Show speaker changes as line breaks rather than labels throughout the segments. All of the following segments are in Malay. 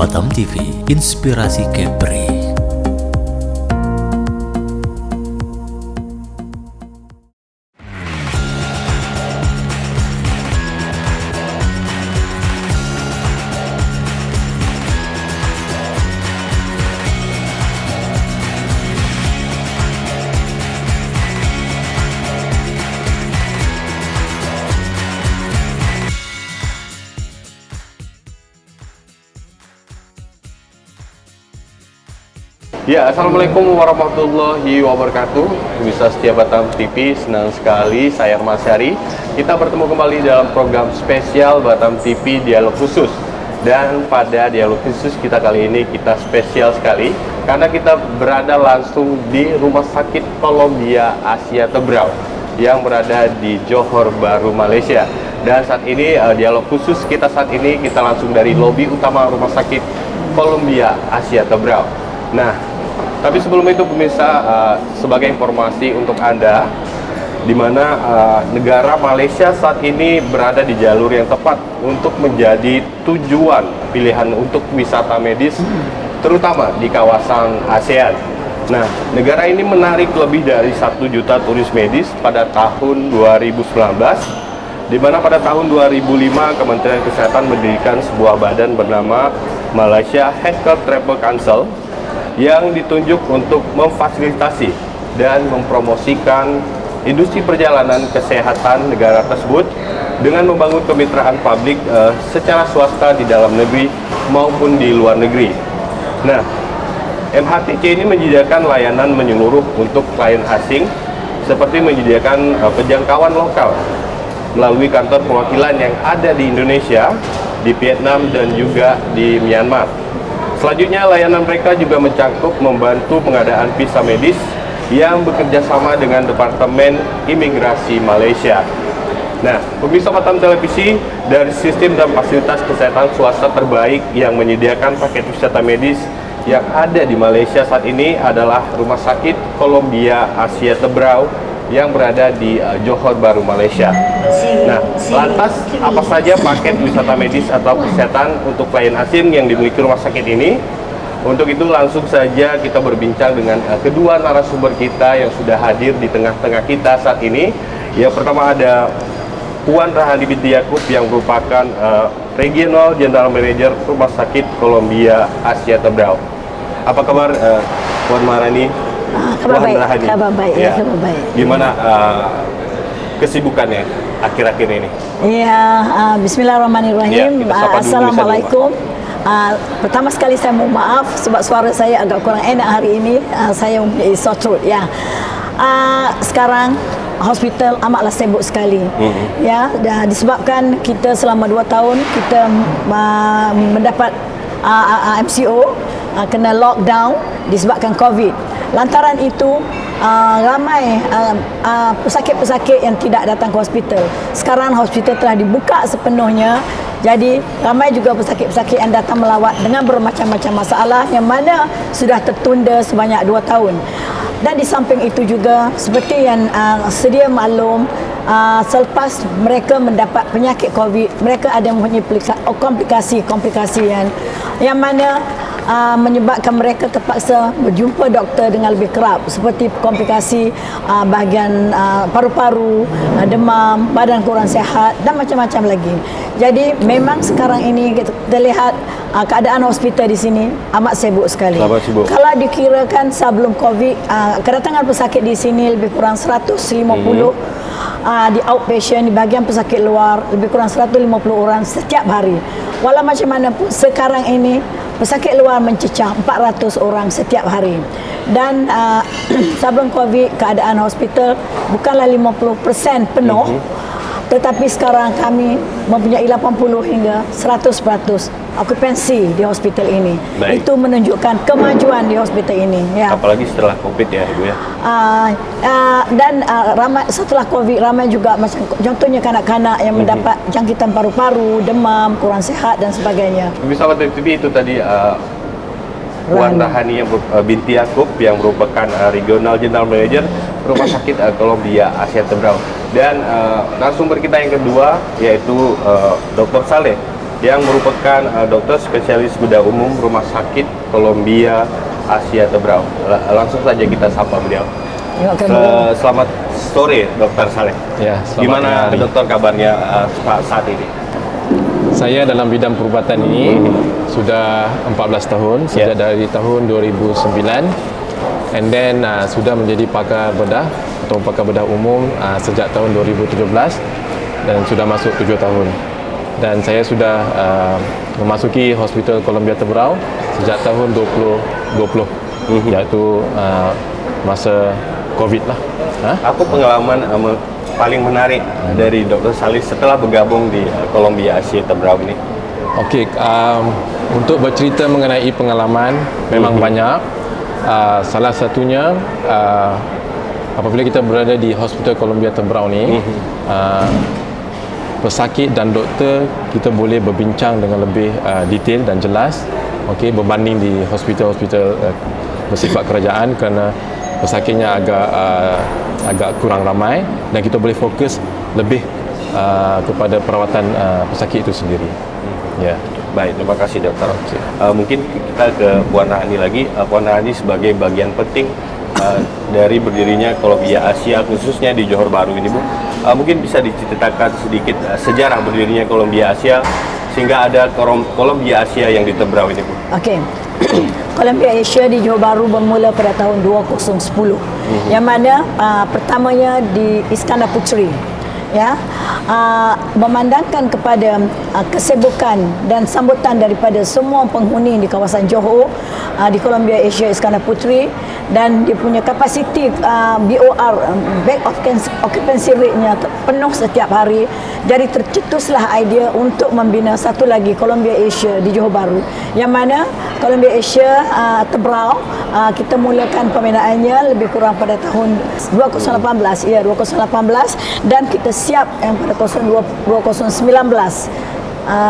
Batam TV, inspirasi Kepri.
Ya, Assalamualaikum warahmatullahi wabarakatuh. Pemirsa setia Batam TV, senang sekali saya Mas Syari. Kita bertemu kembali dalam program spesial Batam TV Dialog Khusus. Dan pada dialog khusus kita kali ini kita spesial sekali karena kita berada langsung di Rumah Sakit Columbia Asia Tebrau yang berada di Johor Bahru, Malaysia. Dan saat ini dialog khusus kita saat ini kita langsung dari lobi utama Rumah Sakit Columbia Asia Tebrau. Nah, tapi sebelum itu pemirsa, sebagai informasi untuk Anda, di mana negara Malaysia saat ini berada di jalur yang tepat untuk menjadi tujuan pilihan untuk wisata medis, terutama di kawasan ASEAN. Nah, negara ini menarik lebih dari 1 juta turis medis pada tahun 2019, di mana pada tahun 2005 Kementerian Kesehatan mendirikan sebuah badan bernama Malaysia Healthcare Travel Council yang ditunjuk untuk memfasilitasi dan mempromosikan industri perjalanan kesehatan negara tersebut dengan membangun kemitraan publik secara swasta di dalam negeri maupun di luar negeri. Nah, MHTC ini menyediakan layanan menyeluruh untuk klien asing seperti menyediakan penjangkauan lokal melalui kantor perwakilan yang ada di Indonesia, di Vietnam, dan juga di Myanmar. Selanjutnya, layanan mereka juga mencakup membantu pengadaan visa medis yang bekerja sama dengan Departemen Imigrasi Malaysia. Nah, pemirsa Batam Televisi, dari sistem dan fasilitas kesehatan swasta terbaik yang menyediakan paket wisata medis yang ada di Malaysia saat ini adalah Rumah Sakit Columbia Asia Tebrau yang berada di Johor Bahru, Malaysia. Nah, lantas apa saja paket wisata medis atau kesehatan untuk klien asing yang dimiliki rumah sakit ini? Untuk itu langsung saja kita berbincang dengan kedua narasumber kita yang sudah hadir di tengah-tengah kita saat ini. Yang pertama ada Puan Rahani binti Yaakob yang merupakan Regional General Manager Rumah Sakit Columbia Asia Tebrau. Apa kabar Puan Maharani?
Kabar baik, kabar baik, ya, kabar baik.
Gimana kesibukannya akhir-akhir ini?
Ya, Bismillahirrahmanirrahim.
Ya,
Assalamualaikum. Pertama sekali saya mohon maaf sebab suara saya agak kurang enak hari ini. Saya mempunyai sore throat. Ya, sekarang hospital amatlah sibuk sekali. Ya, dan disebabkan kita selama 2 tahun kita mendapat MCO kena lockdown disebabkan COVID. Lantaran itu ramai pesakit-pesakit yang tidak datang ke hospital. Sekarang hospital telah dibuka sepenuhnya. Jadi ramai juga pesakit-pesakit yang datang melawat dengan bermacam-macam masalah yang mana sudah tertunda sebanyak 2 tahun. Dan di samping itu juga seperti yang sedia maklum, selepas mereka mendapat penyakit COVID, mereka ada mempunyai komplikasi yang mana menyebabkan mereka terpaksa berjumpa doktor dengan lebih kerap, seperti komplikasi bahagian paru-paru, demam, badan kurang sihat dan macam-macam lagi. Jadi memang sekarang ini kita lihat keadaan hospital di sini amat sibuk sekali. Kalau dikirakan sebelum COVID, kedatangan pesakit di sini lebih kurang 150 di outpatient, di bahagian pesakit luar lebih kurang 150 orang setiap hari. Walau macam mana pun sekarang ini pesakit luar mencecah 400 orang setiap hari. Dan sebelum COVID keadaan hospital bukanlah 50% penuh, tetapi sekarang kami mempunyai 80 hingga 100% okupansi di hospital ini. Baik. Itu menunjukkan kemajuan di hospital ini. Ya.
Apalagi setelah COVID ya, Ibu ya.
Dan ramai setelah COVID ramai juga macam contohnya kanak-kanak yang mendapat jangkitan paru-paru, demam, kurang sihat dan sebagainya.
Bisa TV itu tadi Puan Rahani yang binti Yaakob yang merupakan Regional General Manager Rumah Sakit Columbia Asia Tebrau. Dan narasumber kita yang kedua yaitu Dr. Saleh yang merupakan dokter spesialis bedah umum Rumah Sakit Columbia Asia Tebrau. Langsung saja kita sapa beliau. Selamat sore, Dokter Saleh.
Ya,
gimana dokter kabarnya saat ini?
Saya dalam bidang perubatan ini sudah 14 tahun, sejak dari tahun 2009, and then sudah menjadi pakar bedah atau pakar bedah umum sejak tahun 2017 dan sudah masuk 7 tahun. Dan saya sudah memasuki Hospital Columbia Tebrau sejak tahun 2020, iaitu masa COVID lah.
Apa pengalaman paling menarik dari Dr. Saleh setelah bergabung di Columbia Asia Tebrau ini?
Okey, untuk bercerita mengenai pengalaman memang banyak. Salah satunya apabila kita berada di Hospital Columbia Tebrau ni, pesakit dan doktor kita boleh berbincang dengan lebih detail dan jelas, okey, berbanding di hospital-hospital bersifat kerajaan, kerana pesakitnya agak kurang ramai dan kita boleh fokus lebih kepada perawatan pesakit itu sendiri. Ya.
Baik, terima kasih dokter. Mungkin kita ke Puan Rahani lagi. Puan Rahani sebagai bagian penting dari berdirinya Columbia Asia, khususnya di Johor Bahru ini, Bu. Mungkin bisa diceritakan sedikit sejarah berdirinya Columbia Asia sehingga ada Columbia Asia yang di Tebrau ini, Bu.
Okey. Columbia Asia di Johor Bahru bermula pada tahun 2010. Yang mana pertamanya di Iskandar Puteri. Ya, memandangkan kepada kesibukan dan sambutan daripada semua penghuni di kawasan Johor, di Columbia Asia Iskandar Puteri, dan dia punya kapasiti BOR, back occupancy rate-nya penuh setiap hari. Jadi tercetuslah idea untuk membina satu lagi Columbia Asia di Johor Bahru, yang mana Columbia Asia Tebrau kita mulakan pembinaannya lebih kurang pada tahun 2018, ya 2018, dan kita siap yang pada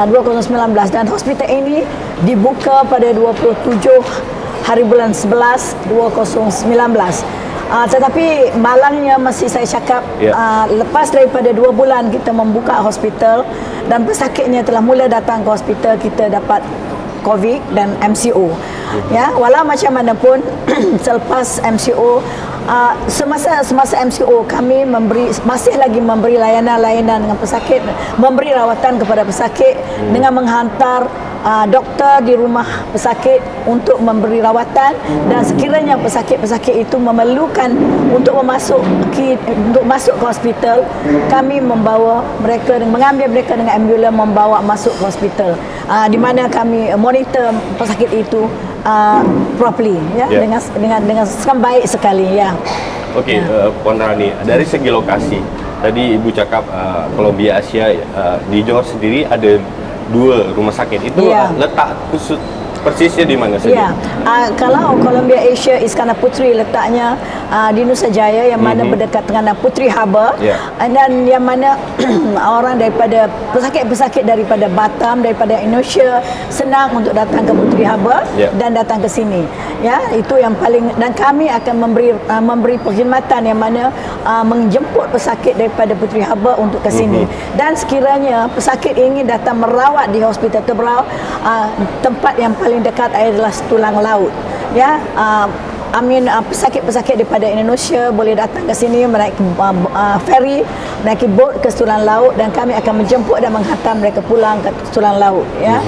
2019 dan hospital ini dibuka pada 27 hari bulan 11 2019. Tetapi malangnya masih saya cakap, lepas daripada 2 bulan kita membuka hospital dan pesakitnya telah mula datang ke hospital, kita dapat COVID dan MCO. Ya, walau macam mana pun selepas MCO, semasa MCO kami masih lagi memberi layanan dengan pesakit, memberi rawatan kepada pesakit dengan menghantar doktor di rumah pesakit untuk memberi rawatan, dan sekiranya pesakit-pesakit itu memerlukan untuk masuk ke hospital, kami membawa mereka, mengambil mereka dengan ambulans, membawa masuk ke hospital, di mana kami monitor pesakit itu properly, ya, dengan baik sekali, ya.
Okey, Puan Rahani, dari segi lokasi tadi Ibu cakap Columbia Asia di Johor sendiri ada 2 rumah sakit. Itu letak khusus persisnya di mana saja?
Kalau Columbia Asia Iskandar Puteri letaknya di Nusa Jaya, yang mana berdekat dengan Puteri Harbour, dan yang mana orang daripada pesakit-pesakit daripada Batam, daripada Indonesia senang untuk datang ke Puteri Harbour dan datang ke sini. Ya, itu yang paling, dan kami akan memberi perkhidmatan yang mana menjemput pesakit daripada Puteri Harbour untuk ke sini. Dan sekiranya pesakit ingin datang merawat di Hospital Tebrau, tempat yang paling dekat adalah Tulang Laut. Ya, pesakit-pesakit daripada Indonesia boleh datang ke sini menaiki ferry, menaiki bot ke Tulang Laut, dan kami akan menjemput dan menghantar mereka pulang ke Tulang Laut. Ya,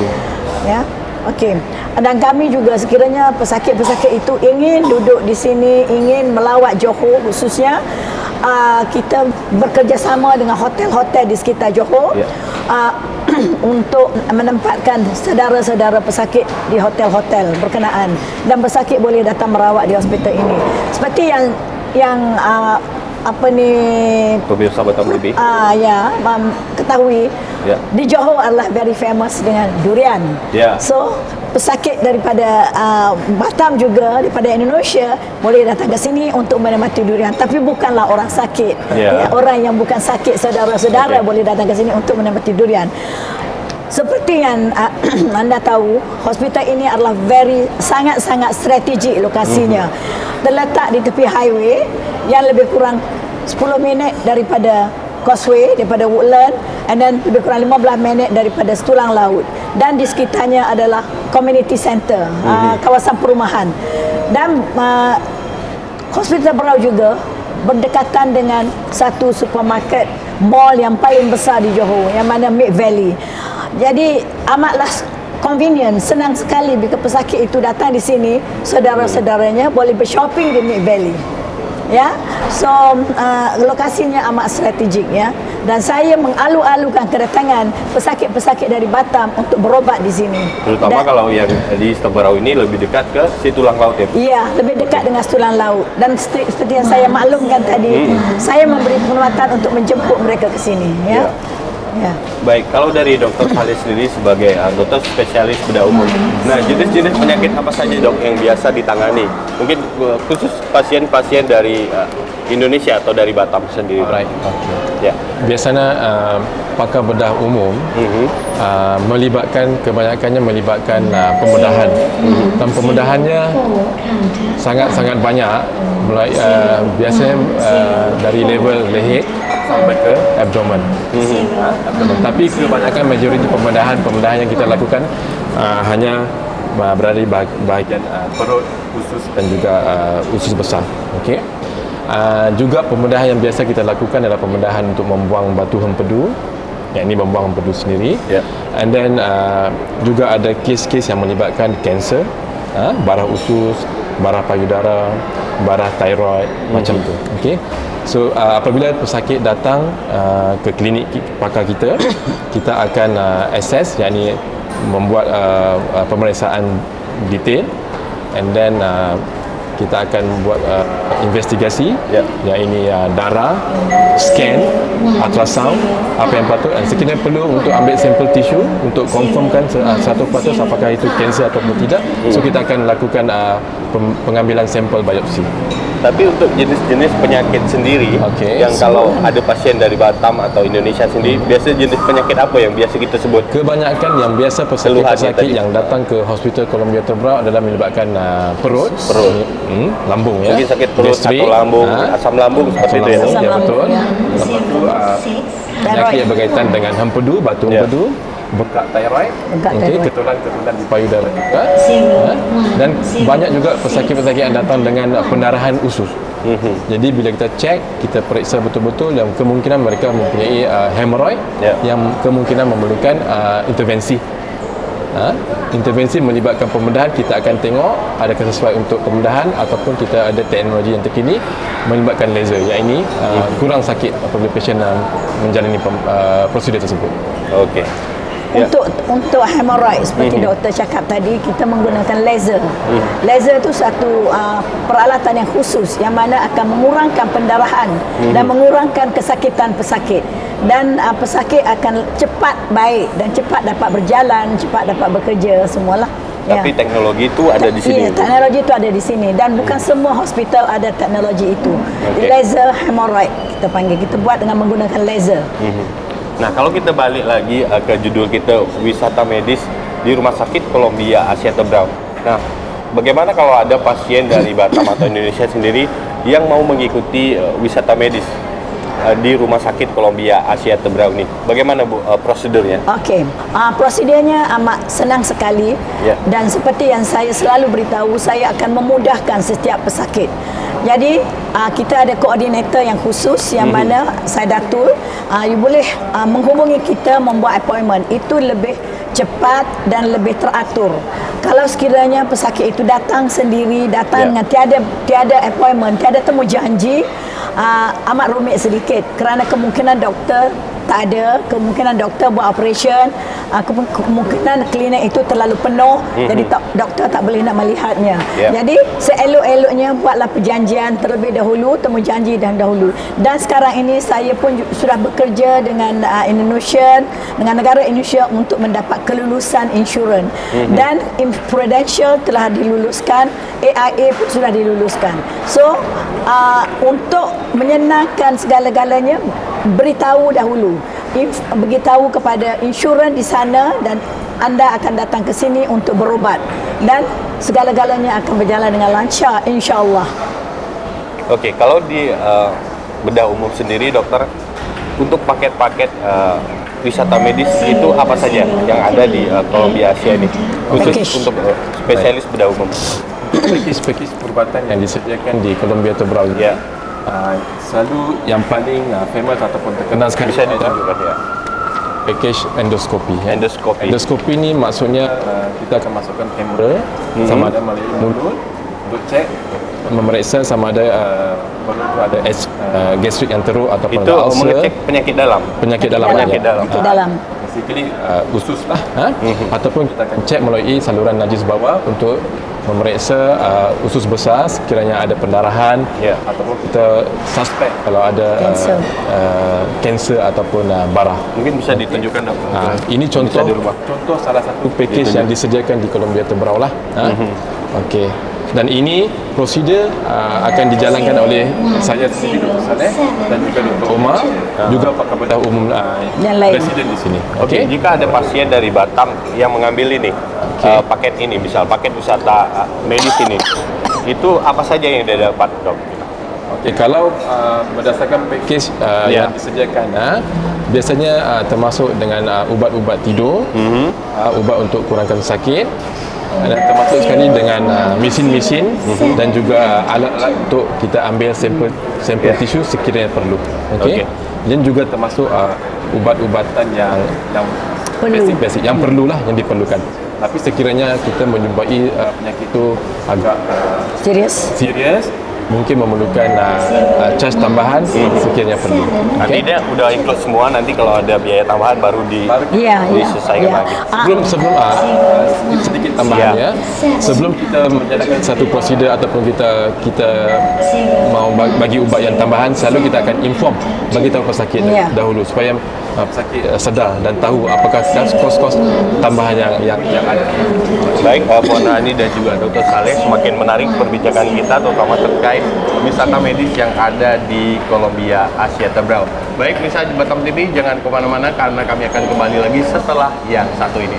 ya. Okey. Dan kami juga sekiranya pesakit-pesakit itu ingin duduk di sini, ingin melawat Johor khususnya, kita bekerjasama dengan hotel-hotel di sekitar Johor untuk menempatkan saudara-saudara pesakit di hotel-hotel berkenaan, dan pesakit boleh datang merawat di hospital ini. Seperti yang
pemirsa Batam TV
ketahui, di Johor adalah very famous dengan durian. So pesakit daripada Batam juga, daripada Indonesia, boleh datang ke sini untuk menikmati durian, tapi bukanlah orang sakit. Orang yang bukan sakit, saudara-saudara boleh datang ke sini untuk menikmati durian. Seperti yang anda tahu, hospital ini adalah sangat-sangat strategik lokasinya. Terletak di tepi highway yang lebih kurang 10 minit daripada Causeway daripada Woodland, and then lebih kurang 15 minit daripada Setulang Laut, dan di sekitarnya adalah community center, kawasan perumahan. Dan Hospital Berau juga berdekatan dengan satu supermarket mall yang paling besar di Johor, yang mana Mid Valley. Jadi amatlah convenient, senang sekali bila pesakit itu datang di sini, saudara-saudaranya boleh bershopping di Mid Valley. Ya, so lokasinya amat strategik, ya, dan saya mengalu-alukan kedatangan pesakit-pesakit dari Batam untuk berobat di sini.
Terutama kalau yang di Seberau ini lebih dekat ke Situlang Laut ya.
Iya, lebih dekat dengan Setulang Laut, dan seperti yang saya maklumkan tadi, saya memberi penguatan untuk menjemput mereka ke sini, ya. Ya.
Baik, kalau dari Dokter Khalid sendiri sebagai dokter spesialis bedah umum, nah jenis-jenis penyakit apa saja dok yang biasa ditangani? Mungkin khusus pasien-pasien dari Indonesia atau dari Batam sendiri?
Alright, okay.
Ya.
Biasanya pakar bedah umum kebanyakannya melibatkan pembedahan, dan pembedahannya sangat-sangat banyak, mulai biasanya dari level leher sampai ke abdomen. Tapi kebanyakan majoriti pembedahan yang kita lakukan hanya berada di bahagian perut, usus dan juga usus besar. Okey. Juga pembedahan yang biasa kita lakukan adalah pembedahan untuk membuang batu hempedu, yakni membuang hempedu sendiri. And then juga ada kes-kes yang melibatkan kanser, barah usus, barah payudara, barah thyroid, macam tu. Okey. So apabila pesakit datang ke klinik pakar kita, kita akan assess, yakni membuat pemeriksaan detail, and then kita akan buat investigasi, yang ini darah, scan, ultrasound, apa yang patut, dan sekiranya perlu untuk ambil sampel tisu untuk confirmkan 100% apakah itu kanser ataupun tidak. So kita akan lakukan pengambilan sampel biopsi.
Tapi untuk jenis-jenis penyakit sendiri, yang kalau ada pasien dari Batam atau Indonesia sendiri, biasa jenis penyakit apa yang biasa kita sebut?
Kebanyakan yang biasa pesakit-pesakit yang datang ke Hospital Columbia Tebrau adalah melibatkan perut, lambung, ya.
Mungkin sakit perut atau lambung, asam lambung seperti itu ya.
Asam
Ya,
lambung,
betul.
ya.
Lepas tu penyakit yang berkaitan dengan hempedu, batu hempedu, bekak thyroid, ketulan-ketulan di payudara juga, dan banyak juga pesakit-pesakit yang datang dengan pendarahan usus. Jadi bila kita cek, kita periksa betul-betul, yang kemungkinan mereka mempunyai hemorrhoid, yang kemungkinan memerlukan intervensi. Intervensi melibatkan pembedahan, kita akan tengok adakah sesuai untuk pembedahan, ataupun kita ada teknologi yang terkini melibatkan laser, yang ini kurang sakit apabila pasien menjalani prosedur tersebut.
Okey.
Untuk hemorrhoid, seperti doktor cakap tadi, kita menggunakan laser. Laser itu satu peralatan yang khusus yang mana akan mengurangkan pendarahan dan mengurangkan kesakitan pesakit, dan pesakit akan cepat baik dan cepat dapat berjalan, cepat dapat bekerja semualah.
Tapi teknologi itu ada di sini.
Ya, teknologi itu ada di sini, dan bukan semua hospital ada teknologi itu. Laser hemorrhoid kita panggil, kita buat dengan menggunakan laser.
Nah, kalau kita balik lagi ke judul kita, wisata medis di Rumah Sakit Columbia Asia Tebrau. Nah, bagaimana kalau ada pasien dari Batam atau Indonesia sendiri yang mau mengikuti wisata medis di Rumah Sakit Columbia Asia Tebrau ini? Bagaimana Bu prosedurnya?
Okey, prosedurnya amat senang sekali, dan seperti yang saya selalu beritahu, saya akan memudahkan setiap pesakit. Jadi kita ada koordinator yang khusus, yang mana saya datul, you boleh menghubungi kita, membuat appointment. Itu lebih cepat dan lebih teratur. Kalau sekiranya pesakit itu datang sendiri, datang dengan tiada appointment, tiada temu janji, amat rumit sedikit, kerana kemungkinan doktor tak ada, kemungkinan doktor buat operation, kemungkinan klinik itu terlalu penuh, jadi doktor tak boleh nak melihatnya. Jadi seelok-eloknya buatlah perjanjian terlebih dahulu, temu janji dan dahulu. Dan sekarang ini saya pun sudah bekerja dengan Indonesia, dengan negara Indonesia untuk mendapat kelulusan insurans, dan Prudential telah diluluskan, AIA pun sudah diluluskan. So untuk menyenangkan segala-galanya, beritahu dahulu, beritahu kepada insurans di sana, dan anda akan datang ke sini untuk berubat, dan segala-galanya akan berjalan dengan lancar, insya-Allah.
Okey, kalau di bedah umum sendiri dokter, untuk paket-paket wisata medis itu apa saja yang ada di Columbia Asia ini, khusus
Package.
untuk spesialis bedah umum?
Pakej perubatan yang disediakan di Columbia Tebrau
Ya,
selalu yang paling famous ataupun terkenal sekali
bisa ditunjukkan ya.
package endoskopi.
Endoskopi.
Endoskopi ni maksudnya kita akan masukkan kamera sama ada melalui mulut untuk cek memeriksa sama ada mulut tu ada gastrik yang teruk ataupun
Itu
ada ulcer,
mengecek penyakit dalam.
penyakit dalam
Penyakit dalam.
Ke dalam.
basically usus lah ataupun kita akan cek melalui saluran najis bawah untuk memeriksa usus besar sekiranya ada pendarahan
Ya.
ataupun kita suspek kalau ada
Kanser.
kanser ataupun barah.
Mungkin bisa ditunjukkan dok.
Ini contoh
Bisa di rumah.
contoh salah satu package yang disediakan di Columbia Tebrau lah. Okey. Dan ini prosedur akan dijalankan oleh saya sendiri Dr. Saleh dan juga Dr. Omar, juga pakar bedah umum
Yang lain.
presiden di sini.
Oke, jika ada pasien dari Batam yang mengambil ini paket ini, misal paket wisata medis ini, itu apa saja yang dia dapat, dok?
Okey, kalau berdasarkan package
Ya.
yang disediakan, biasanya termasuk dengan ubat-ubat tidur, ubat untuk kurangkan sakit, dan termasuk sekali dengan mesin-mesin dan juga alat-alat untuk kita ambil sampel tisu sekiranya perlu. Okey.
Okey.
Dan juga termasuk ubat-ubatan yang
Perlu.
basic yang perlulah, yang diperlukan. Tapi sekiranya kita menjumpai penyakit itu agak
Serius?
serius, mungkin memerlukan charge tambahan sekiranya perlu.
Nanti dia udah include semua, nanti kalau ada biaya tambahan baru
Iya, iya.
disesuaikan
Ya.
lagi.
Sebelum sedikit tambahan ya. Sebelum kita menjalankan satu prosedur ataupun kita mau bagi ubat yang tambahan, selalu kita akan inform, bagi tahu pesakit
Ya.
dahulu supaya pesakit sedar dan tahu apakah kos-kos tambahan yang ada.
Baik, Puan Ani dan juga Dr. Saleh, semakin menarik perbincangan kita terutama terkait wisata medis yang ada di Columbia Asia Tebrau. Baik, Nisa Batam TV, jangan kemana-mana karena kami akan kembali lagi setelah yang satu ini.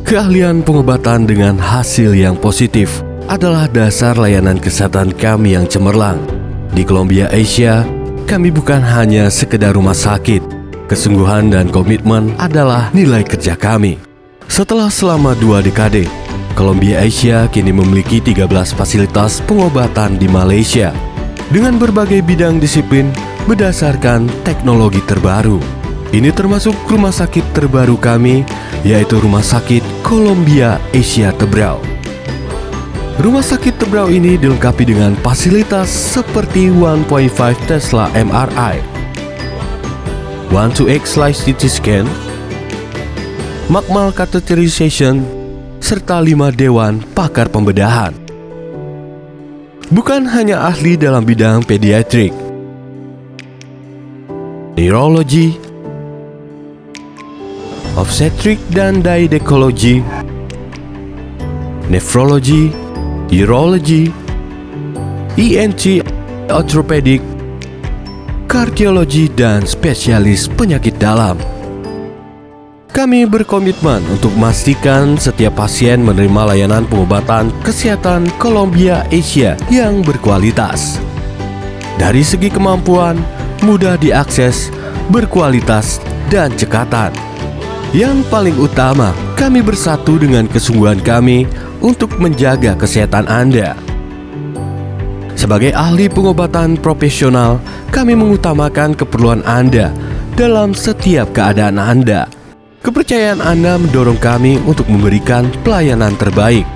Keahlian pengobatan dengan hasil yang positif adalah dasar layanan kesehatan kami yang cemerlang. Di Columbia Asia, kami bukan hanya sekedar rumah sakit. Kesungguhan dan komitmen adalah nilai kerja kami. Setelah selama 2 dekade, Columbia Asia kini memiliki 13 fasilitas pengobatan di Malaysia dengan berbagai bidang disiplin berdasarkan teknologi terbaru. Ini termasuk rumah sakit terbaru kami, yaitu Rumah Sakit Columbia Asia Tebrau. Rumah sakit Tebrau ini dilengkapi dengan fasilitas seperti 1.5 Tesla MRI, 1-2X Slice CT Scan, Magmal Catheterization, serta 5 dewan pakar pembedahan. Bukan hanya ahli dalam bidang pediatrik, neurologi, obstetrik dan gynecology, nefrologi, urologi, ENT, orthopedic, kardiologi, dan spesialis penyakit dalam. Kami berkomitmen untuk memastikan setiap pasien menerima layanan pengobatan kesehatan Columbia Asia yang berkualitas. Dari segi kemampuan, mudah diakses, berkualitas, dan cekatan. Yang paling utama, kami bersatu dengan kesungguhan kami untuk menjaga kesehatan Anda. Sebagai ahli pengobatan profesional, kami mengutamakan keperluan Anda dalam setiap keadaan Anda. Kepercayaan Anda mendorong kami untuk memberikan pelayanan terbaik.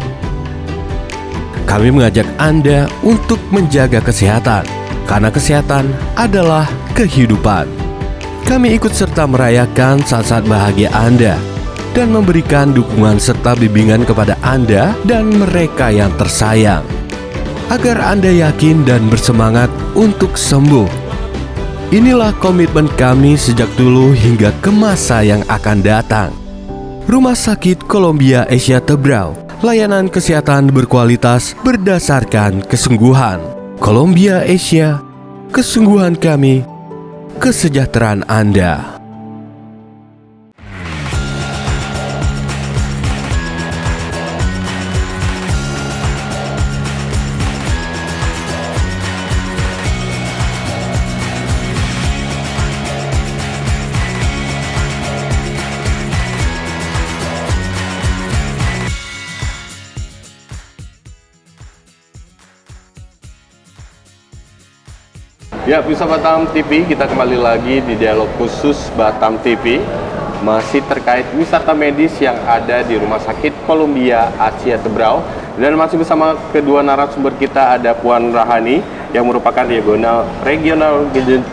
Kami mengajak Anda untuk menjaga kesehatan, karena kesehatan adalah kehidupan. Kami ikut serta merayakan saat-saat bahagia Anda dan memberikan dukungan serta bimbingan kepada Anda dan mereka yang tersayang, agar Anda yakin dan bersemangat untuk sembuh. Inilah komitmen kami sejak dulu hingga ke masa yang akan datang. Rumah Sakit Columbia Asia Tebrau, layanan kesehatan berkualitas berdasarkan kesungguhan. Columbia Asia, kesungguhan kami, kesejahteraan Anda.
Ya, bisa Batam TV, kita kembali lagi di dialog khusus Batam TV. Masih terkait wisata medis yang ada di Rumah Sakit Columbia Asia Tebrau. Dan masih bersama kedua narasumber kita, ada Puan Rahani yang merupakan Regional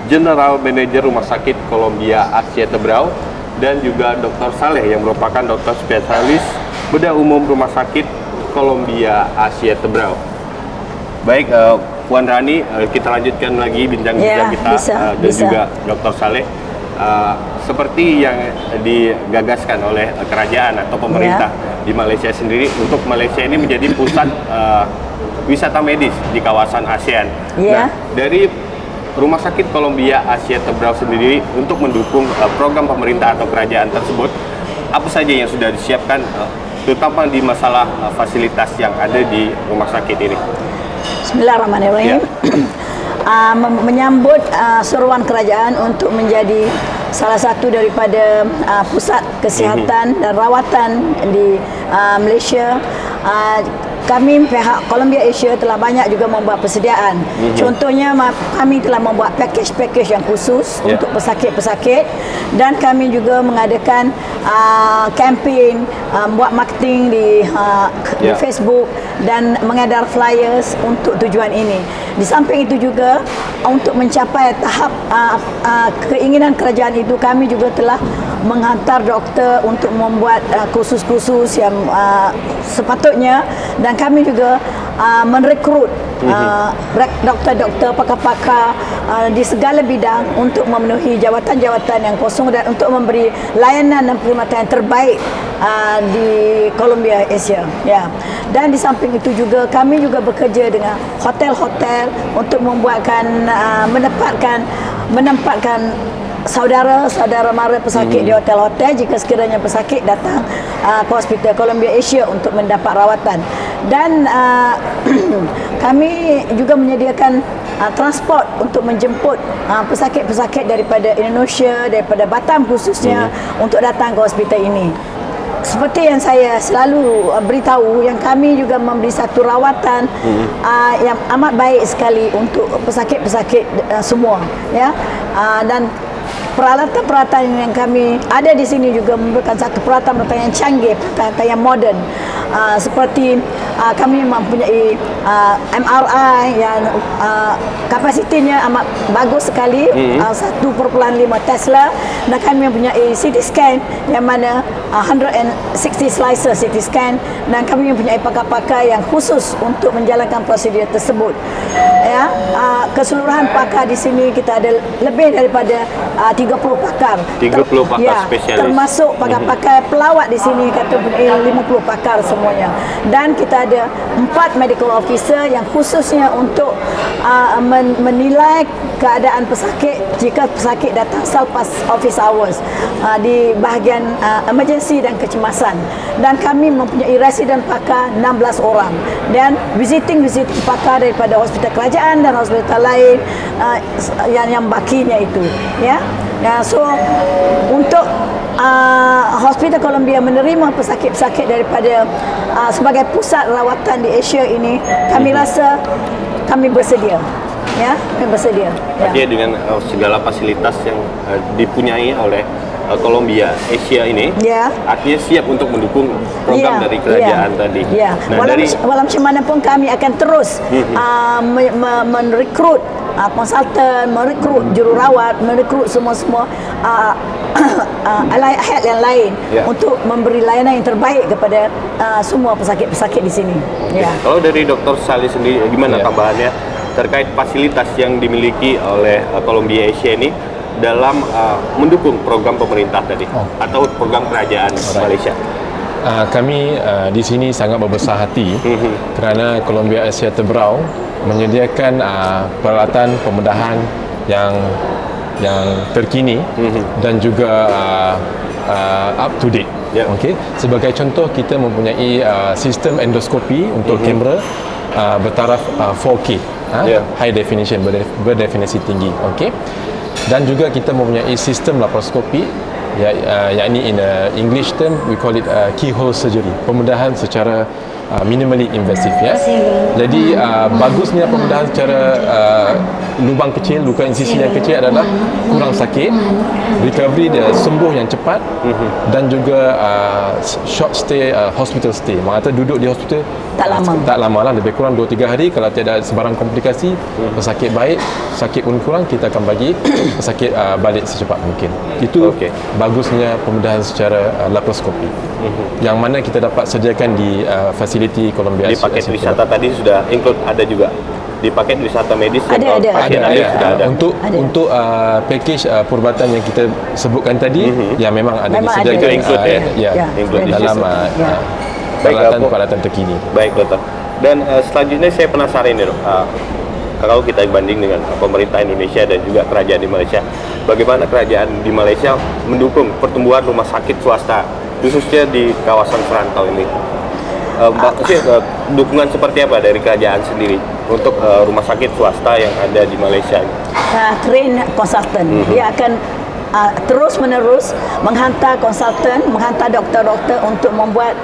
General Manager Rumah Sakit Columbia Asia Tebrau, dan juga Dr. Saleh yang merupakan dokter spesialis bedah umum Rumah Sakit Columbia Asia Tebrau. Baik, Puan Rani, kita lanjutkan lagi bincang-bincang kita dan juga Dr. Saleh. Seperti yang digagaskan oleh kerajaan atau pemerintah di Malaysia sendiri, untuk Malaysia ini menjadi pusat wisata medis di kawasan ASEAN. Nah, dari Rumah Sakit Columbia Asia Tebrau sendiri, untuk mendukung program pemerintah atau kerajaan tersebut, apa saja yang sudah disiapkan, terutama di masalah fasilitas yang ada di rumah sakit ini?
Bismillahirrahmanirrahim. Menyambut seruan kerajaan untuk menjadi salah satu daripada pusat kesihatan dan rawatan di Malaysia, kami pihak Columbia Asia telah banyak juga membuat persediaan. Contohnya, kami telah membuat package-package yang khusus untuk pesakit-pesakit, dan kami juga mengadakan campaign, buat marketing di Facebook dan mengedar flyers untuk tujuan ini. Di samping itu juga, untuk mencapai tahap keinginan kerajaan itu, kami juga telah menghantar doktor untuk membuat kursus-kursus yang sepatutnya, dan kami juga merekrut doktor-doktor, pakar-pakar di segala bidang untuk memenuhi jawatan-jawatan yang kosong dan untuk memberi layanan dan perkhidmatan yang terbaik di Columbia Asia. Ya. Dan di samping itu juga, kami juga bekerja dengan hotel-hotel untuk menempatkan saudara mara pesakit di hotel-hotel jika sekiranya pesakit datang ke Hospital Columbia Asia untuk mendapat rawatan. Dan kami juga menyediakan transport untuk menjemput pesakit-pesakit daripada Indonesia, daripada Batam khususnya, untuk datang ke hospital ini. Seperti yang saya selalu beritahu, yang kami juga memberi satu rawatan yang amat baik sekali untuk pesakit-pesakit semua, ya. Dan peralatan-peralatan yang kami ada di sini juga merupakan satu peralatan yang canggih, peralatan yang moden. Seperti kami mempunyai MRI yang kapasitinya amat bagus sekali, 1.5 Tesla, dan kami mempunyai CT scan yang mana 160 slices CT scan, dan kami mempunyai pakar-pakar yang khusus untuk menjalankan prosedur tersebut. Ya, keseluruhan pakar di sini kita ada lebih daripada 30 pakar.
30 pakar spesialis.
Termasuk pakar-pakar pelawat di sini, kata 50 pakar semuanya. Dan kita ada 4 medical officer yang khususnya untuk menilai keadaan pesakit jika pesakit datang selepas office hours di bahagian emergency dan kecemasan. Dan kami mempunyai resident pakar 16 orang, dan visiting pakar daripada hospital kerajaan dan hospital lain yang bakinya itu, ya. So untuk Hospital Columbia menerima pesakit-pesakit daripada sebagai pusat rawatan di Asia ini, kami rasa kami bersedia. Ya, kami bersedia.
Artinya dengan segala fasilitas yang dipunyai oleh Columbia Asia ini, artinya siap untuk mendukung program dari kerajaan tadi.
Nah, walau macam mana pun kami akan terus merekrut konsultan, merekrut jururawat, merekrut semua head yang lain untuk memberi layanan yang terbaik kepada semua pesakit-pesakit di sini.
Kalau dari Dr. Saleh sendiri, gimana tambahannya terkait fasilitas yang dimiliki oleh Columbia Asia ini dalam mendukung program pemerintah tadi atau program kerajaan Malaysia?
Kami di sini sangat berbesar hati kerana Columbia Asia Tebrau menyediakan peralatan pembedahan yang terkini dan juga up to date. Okey, sebagai contoh kita mempunyai sistem endoskopi untuk kamera bertaraf 4K, high definition, berdefinisi tinggi. Okey, dan juga kita mempunyai sistem laparoskopi, yakni in English term we call it keyhole surgery, pembedahan secara minimally invasive, ya. Jadi bagusnya pembedahan secara lubang kecil, luka insisi yang kecil adalah kurang sakit, recovery dia sembuh yang cepat, dan juga short stay, hospital stay. Maksudnya duduk di hospital tak lama lah, lebih kurang 2-3 hari. Kalau tiada sebarang komplikasi, pesakit baik, sakit pun kurang, kita akan bagi pesakit balik secepat mungkin. Itu bagusnya pembedahan secara laparoskopi, yang mana kita dapat sediakan di fasiliti Columbia.
Di paket wisata tadi sudah include, ada juga di paket wisata medis
ada.
Sudah ada.
Untuk package perubatan yang kita sebutkan tadi, ya memang ada disediakan, include dalam peralatan terkini.
Baik, dokter. Dan selanjutnya saya penasaran ini, dok. Kalau kita banding dengan pemerintah Indonesia dan juga kerajaan di Malaysia, bagaimana kerajaan di Malaysia mendukung pertumbuhan rumah sakit swasta, khususnya di kawasan perantau ini? Dukungan seperti apa dari kerajaan sendiri untuk rumah sakit swasta yang ada di Malaysia?
Train konsultan, dia akan terus menerus menghantar konsultan, menghantar doktor-doktor untuk membuat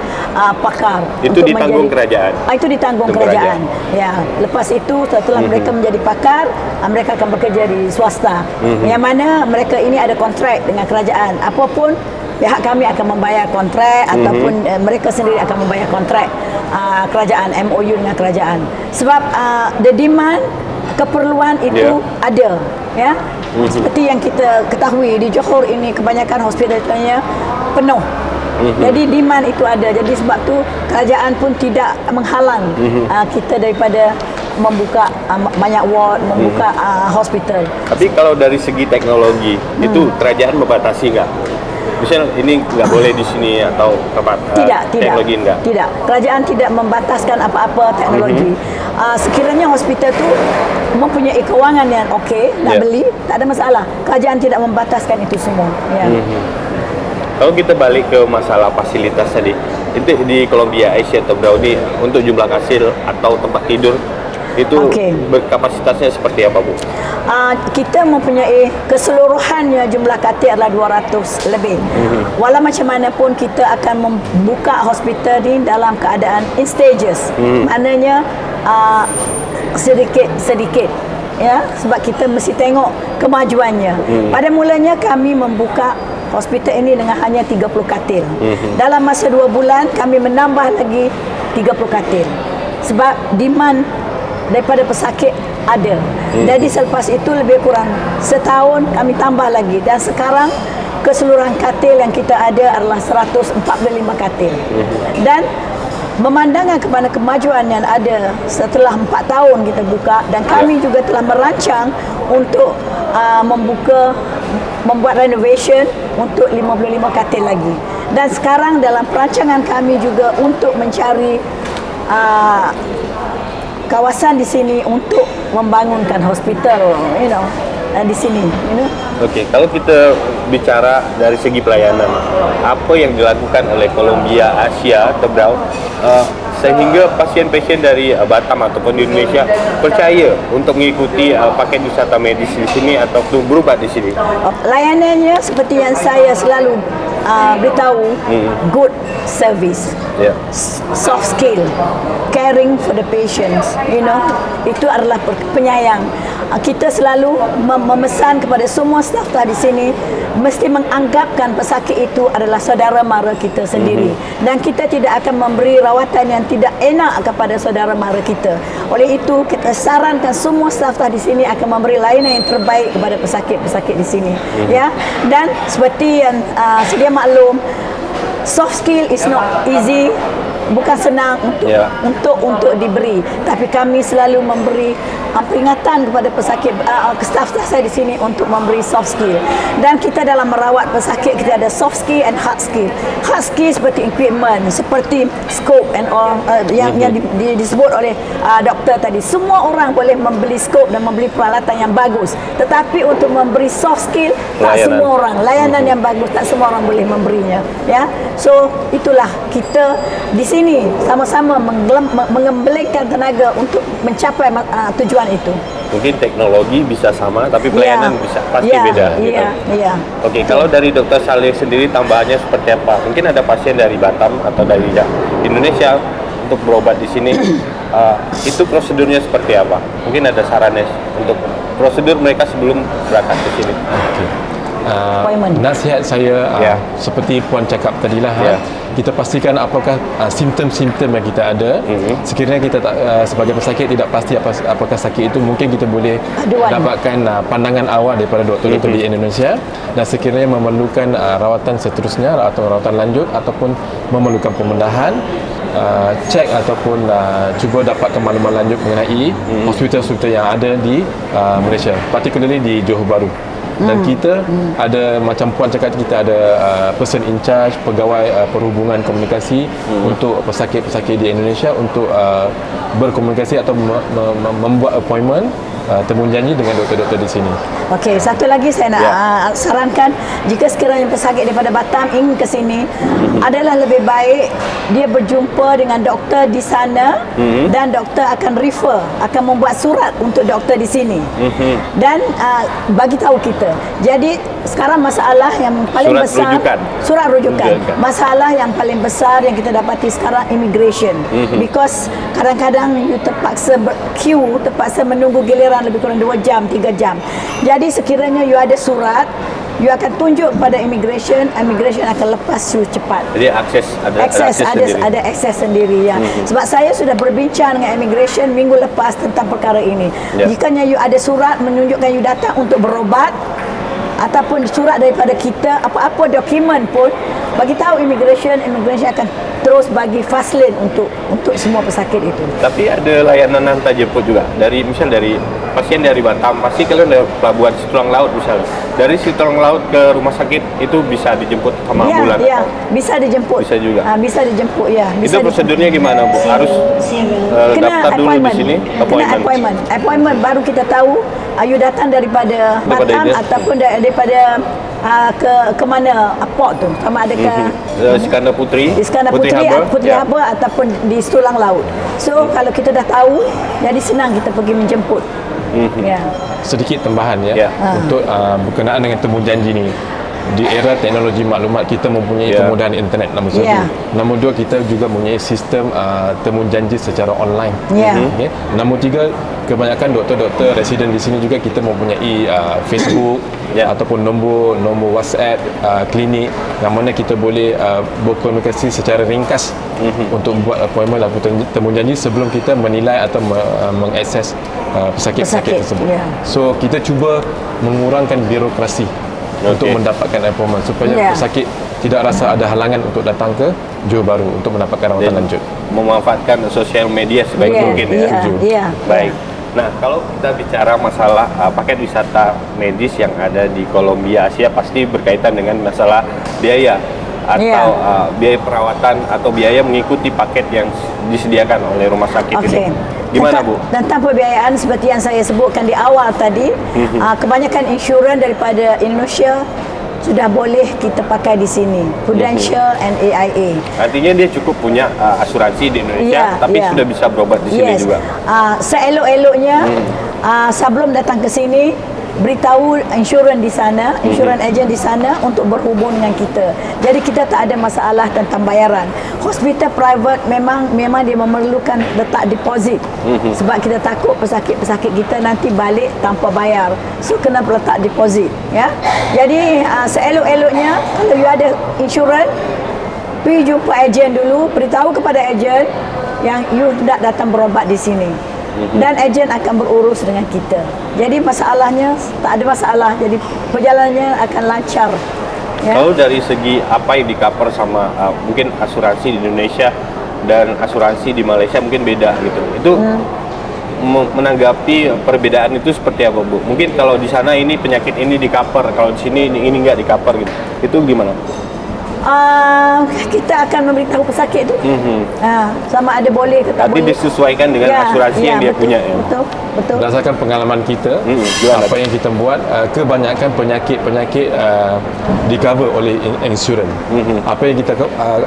pakar.
Itu ditanggung kerajaan?
Itu ditanggung kerajaan. Ya, lepas itu setelah mereka menjadi pakar, mereka akan bekerja di swasta. Yang mana mereka ini ada kontrak dengan kerajaan. Apapun pihak kami akan membayar kontrak ataupun mereka sendiri akan membayar kontrak kerajaan, MOU dengan kerajaan. Sebab the demand, keperluan itu ada, ya. Seperti yang kita ketahui di Johor ini kebanyakan hospitalnya penuh. Jadi demand itu ada. Jadi sebab tu kerajaan pun tidak menghalang kita daripada membuka banyak ward, membuka hospital.
Tapi kalau dari segi teknologi itu kerajaan membatasi nggak? Misalnya ini nggak boleh di sini atau tempat teknologi enggak?
Tidak. Kerajaan tidak membataskan apa-apa teknologi. Sekiranya hospital tu mempunyai kewangan yang okey nak beli, tak ada masalah. Kerajaan tidak membataskan itu semua.
Kalau kita balik ke masalah fasilitas tadi, itu di Columbia Asia Tebrau ini untuk jumlah kasil atau tempat tidur itu berkapasitasnya seperti apa, Bu?
Kita mempunyai keseluruhannya jumlah katil adalah 200 lebih. Walau macam mana pun kita akan membuka hospital ini dalam keadaan in stages. Maknanya sedikit-sedikit, ya, sebab kita mesti tengok kemajuannya. Pada mulanya kami membuka hospital ini dengan hanya 30 katil. Dalam masa 2 bulan kami menambah lagi 30 katil. Sebab demand daripada pesakit ada. Jadi selepas itu lebih kurang setahun kami tambah lagi, dan sekarang keseluruhan katil yang kita ada adalah 145 katil. Dan memandangkan kepada kemajuan yang ada setelah 4 tahun kita buka, dan kami juga telah merancang untuk membuat renovation untuk 55 katil lagi. Dan sekarang dalam perancangan kami juga untuk mencari kawasan di sini untuk membangunkan hospital, di sini,
Okey, kalau kita bicara dari segi pelayanan, apa yang dilakukan oleh Columbia Asia Tebrau sehingga pasien-pasien dari Batam ataupun di Indonesia percaya untuk mengikuti paket wisata medis di sini atau berubat di sini?
Layanannya seperti yang saya selalu beritahu, good service, soft skill, caring for the patients, itu adalah penyayang. Kita selalu memesan kepada semua staf di sini mesti menganggapkan pesakit itu adalah saudara mara kita sendiri, dan kita tidak akan memberi rawatan yang tidak enak kepada saudara mara kita. Oleh itu kita sarankan semua staf di sini akan memberi layanan yang terbaik kepada pesakit-pesakit di sini, ya. Dan seperti yang sedia maklum, soft skill is not easy, bukan senang untuk diberi, tapi kami selalu memberi peringatan kepada pesakit, staf-staf saya di sini untuk memberi soft skill. Dan kita dalam merawat pesakit, kita ada soft skill and hard skill. Hard skill seperti equipment, seperti scope and all, yang disebut oleh doktor tadi. Semua orang boleh membeli scope dan membeli peralatan yang bagus. Tetapi untuk memberi soft skill, tak semua orang. Layanan yang bagus, tak semua orang boleh memberinya. Ya, so itulah kita di sini sama-sama mengembalikan tenaga untuk mencapai tujuan itu.
Mungkin teknologi bisa sama, tapi pelayanan bisa pasti beda.
Iya.
Oke, kalau dari Dokter Saleh sendiri tambahannya seperti apa? Mungkin ada pasien dari Batam atau dari Indonesia untuk berobat di sini. Itu prosedurnya seperti apa? Mungkin ada sarannya untuk prosedur mereka sebelum berangkat ke sini.
Nasihat saya seperti Puan cakap tadilah, kita pastikan apakah simptom-simptom yang kita ada. Sekiranya kita sebagai pesakit tidak pasti apakah sakit itu, mungkin kita boleh dapatkan pandangan awal daripada doktor-doktor di Indonesia, dan sekiranya memerlukan rawatan seterusnya atau rawatan lanjut ataupun memerlukan pembedahan, cek ataupun cuba dapatkan maklumat lanjut mengenai hospital-hospital yang ada di Malaysia, particularly di Johor Bahru. Dan kita ada, macam Puan cakap, kita ada person in charge, pegawai perhubungan komunikasi untuk pesakit-pesakit di Indonesia untuk berkomunikasi atau membuat appointment, temu janji dengan doktor-doktor di sini.
Okey, satu lagi saya nak sarankan, jika sekiranya pesakit daripada Batam ingin ke sini, adalah lebih baik dia berjumpa dengan doktor di sana, dan doktor akan refer, akan membuat surat untuk doktor di sini, dan bagi tahu kita. Jadi sekarang masalah yang paling besar, surat rujukan. Masalah yang paling besar yang kita dapati sekarang immigration, because kadang-kadang you terpaksa queue, terpaksa menunggu giliran lebih kurang 2 jam, 3 jam. Jadi sekiranya you ada surat, you akan tunjuk pada immigration akan lepas you cepat.
Jadi ada akses sendiri ya.
Sebab saya sudah berbincang dengan immigration minggu lepas tentang perkara ini. Jikanya you ada surat menunjukkan you datang untuk berobat, ataupun surat daripada kita, apa-apa dokumen pun, bagi tahu immigration akan terus bagi fast lane untuk semua pesakit itu.
Tapi ada layanan hantar jemput juga dari pasien dari Batam, pasti kalian dari pelabuhan Situlang Laut misalnya. Dari Situlang Laut ke rumah sakit itu bisa dijemput sama ambulan?
Iya, bisa dijemput.
Bisa juga.
Bisa dijemput ya.
Itu prosedurnya gimana, Bu? Harus daftar dulu di sini?
Kena appointment baru kita tahu you datang daripada Batam ataupun daripada ke mana port tu, sama ada ke
Iskandar Putri
Harbour ataupun di Situlang Laut. So kalau kita dah tahu, jadi senang kita pergi menjemput.
Sedikit tambahan untuk berkenaan dengan temu janji ni. Di era teknologi maklumat, kita mempunyai kemudahan internet, nombor satu. Nombor dua, kita juga mempunyai sistem temu janji secara online. Nombor tiga, kebanyakan doktor-doktor residen di sini juga kita mempunyai Facebook ataupun nombor WhatsApp klinik, yang mana kita boleh berkomunikasi secara ringkas untuk buat appointment atau temu janji sebelum kita menilai atau mengakses pesakit-pesakit tersebut. So kita cuba mengurangkan birokrasi untuk mendapatkan appointment, supaya pesakit tidak rasa ada halangan untuk datang ke Johor Bahru untuk mendapatkan rawatan lanjut.
Memanfaatkan sosial media sebaik mungkin Baik. Nah, kalau kita bicara masalah paket wisata medis yang ada di Colombia Asia, pasti berkaitan dengan masalah biaya atau biaya perawatan atau biaya mengikuti paket yang disediakan oleh rumah sakit ini. Gimana, Bu?
Tentang pembiayaan seperti yang saya sebutkan di awal tadi, kebanyakan insurans daripada Indonesia sudah boleh kita pakai di sini, Prudential and AIA.
Artinya dia cukup punya asuransi di Indonesia, tapi sudah bisa berobat di sini juga.
Seelok-eloknya sebelum datang ke sini, beritahu insurans di sana, insurans agent di sana untuk berhubung dengan kita. Jadi kita tak ada masalah tentang bayaran. Hospital private memang dia memerlukan letak deposit, sebab kita takut pesakit-pesakit kita nanti balik tanpa bayar. So kena letak deposit, ya. Jadi seelok-eloknya kalau you ada insurans, pergi jumpa ejen dulu, beritahu kepada ejen yang you nak datang berobat di sini. Dan ejen akan berurus dengan kita. Jadi masalahnya tak ada masalah. Jadi perjalanannya akan lancar.
Kalau dari segi apa yang di-cover sama mungkin asuransi di Indonesia dan asuransi di Malaysia mungkin beda gitu. Itu menanggapi perbedaan itu seperti apa, Bu? Mungkin kalau di sana ini penyakit ini di cover, kalau di sini ini nggak di cover gitu. Itu gimana?
Kita akan memberitahu pesakit itu sama ada boleh ke tak
Tapi
boleh.
disesuaikan dengan asuransi yang dia
betul,
punya ya.
Betul.
Berdasarkan pengalaman kita,
gimana
apa yang kita buat, kebanyakan penyakit di cover oleh insurans. Apa yang kita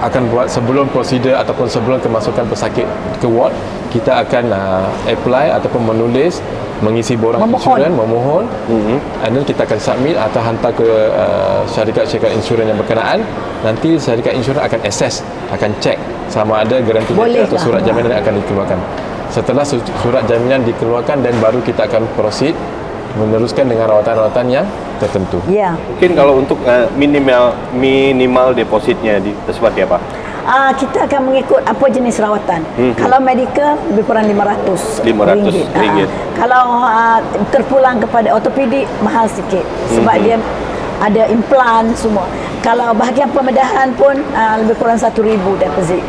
akan buat sebelum prosedur ataupun sebelum kemasukan pesakit ke ward, kita akan apply ataupun menulis, mengisi borang insurans, memohon, and then kita akan submit atau hantar ke syarikat-syarikat insurans yang berkenaan. Nanti syarikat insurans akan assess, akan check sama ada garanti atau surat jaminan yang akan dikeluarkan. Setelah surat jaminan dikeluarkan, dan baru kita akan proceed meneruskan dengan rawatan-rawatan yang tertentu.
Ya.
Mungkin kalau untuk minimal depositnya seperti apa?
Kita akan mengikut apa jenis rawatan. Kalau medical lebih kurang 500
ringgit.
Kalau terpulang kepada ortopedik mahal sikit sebab dia ada implan semua. Kalau bahagian pembedahan pun lebih kurang 1,000 deposit,